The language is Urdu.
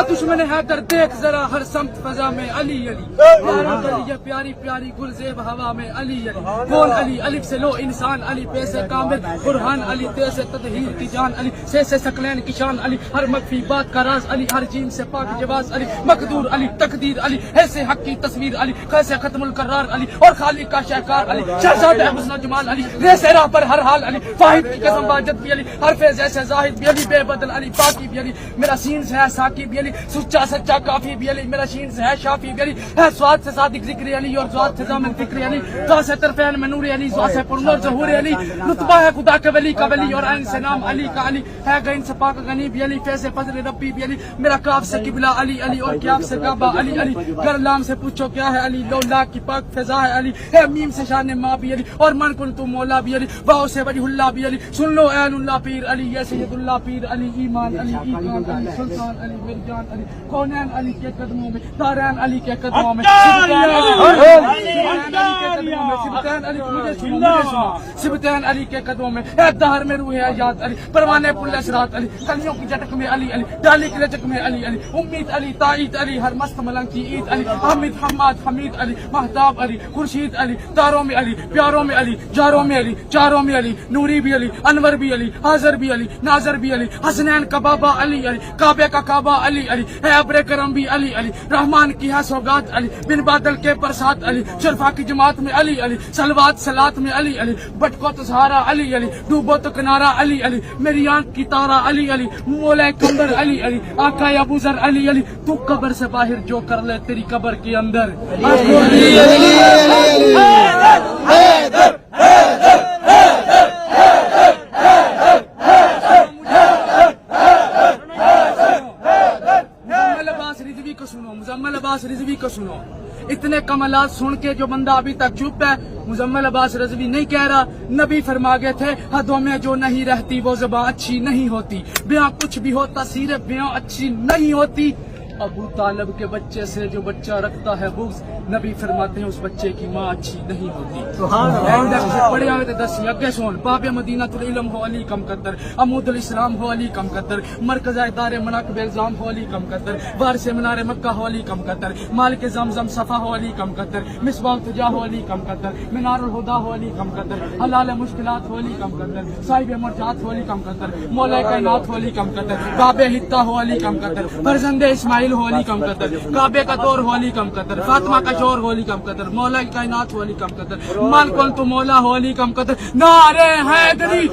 دشمن حیدر دیکھ ذرا ہر سمت فضا میں علی علی پیارا گلی پیاری پیاری گلزیب ہوا میں علی علی کون علی الف سے لو انسان علی پے سے کامل برہان علی تے سے تطہیر کی جان علی سے سکلین کی شان علی ہر مخفی بات کا راز علی ہر جیم سے پاک جواز علی مقدور علی تقدیر علی ایسے حق کی تصویر علی کیسے ختم القرار علی اور خالق کا شہکار علی شہزادہ حسن و جمال علی ریسے راہ پر ہر حال علی واحد کی قسم واجد بھی علی ہر فیض ایسے زاہد بھی علی بے بدل علی پاکی بھی علی میرا سین سے ہے ساکی بھی علی سچا سچا کافی بھی علی میرا شین سے ہے شافی بھی علی ہے سواد سے صادق ذکر علی اور ذات سے ضامن فکر علی ذات سے طرفین میں نور علی ذات سے پرنور ظہور علی رتبہ ہے خدا کے ولی کا ولی اور عین سے نام علی کا علی ہے گئن سے پاک غنی بھی علی فیض فضل ربی بھی علی میرا کاف سے قبلہ علی علی اور کیاف سے کعبہ علی علی گر لام سے پوچھو کیا ہے علی لولا کی پاک فضا ہے علی ہے میم سے شان ماں بھی علی اور من کن تو مولا بھی علی واؤ سے وجہ اللہ بھی علی سن لو عین اللہ پیر علی یا سید اللہ پیر علی ایمان علی ایمان علی سلطان علی مرجان علی کونین علی کے قدموں میں دارین علی کے قدموں میں سبتین علی کے قدموں میں اے دہر میں روح حیات علی پروانے پل اسرات علی کلیوں کی جٹک میں علی علی ڈالی کی لچک میں علی علی امید علی تائید علی ہر مست ملنگ کی عید علی حامد حماد حمید علی مہتاب علی خورشید علی تاروں میں علی پیاروں میں علی جاروں میں علی چاروں میں علی نوری بھی علی انور بھی علی حاضر بھی علی ناظر بھی علی حسنین کا بابا علی علی کعبے کا کعبہ علی علی ہے ابر کرم بھی علی علی رحمان کی ہے سوگات علی بن بادل کے برسات علی شرفا کی جماعت میں علی علی سلوات سلات میں علی علی بٹکو تو سہارا علی علی ڈوبو تو کنارا علی علی میری آنکھ کی تارا علی علی مولا کمبر علی علی آقا ابو ذر علی علی تو قبر سے باہر جو کر لے تیری قبر کے اندر مزمل عباس رضوی کو سنو اتنے کمالات سن کے جو بندہ ابھی تک چپ ہے مزمل عباس رضوی نہیں کہہ رہا نبی فرما گئے تھے حدوں میں جو نہیں رہتی وہ زبان اچھی نہیں ہوتی بیاں کچھ بھی ہوتا سیرت بیاں اچھی نہیں ہوتی ابو طالب کے بچے سے جو بچہ رکھتا ہے بغض نبی فرماتے ہیں اس بچے کی ماں اچھی نہیں ہوتی پڑھے آئے تھے 10 اگے سون باب مدینہ العلم ہو علی کم قدر عمود الاسلام ہو علی کم قدر مرکز ادار مناقب الزام ہو علی کم قدر وارث منار مکہ ہو علی کم قدر مالک زمزم صفا ہو علی کم قدر مصباح التجا ہو علی کم قدر مینار الہدا ہو علی کم قدر حلال مشکلات ہو علی کم قدر صاحب مرجات ہو علی کم قدر مولا کائنات ہو علی کم قدر باب حتا ہو علی کم قدر فرزند اسماعیل ہو علی کم قدر کعبے کا دور ہو علی کم قدر فاطمہ کا شور ہو علی کم قدر مولا کی کائنات ہو علی کم قدر مان کون تو مولا ہو علی کم قدر نعرہ حیدری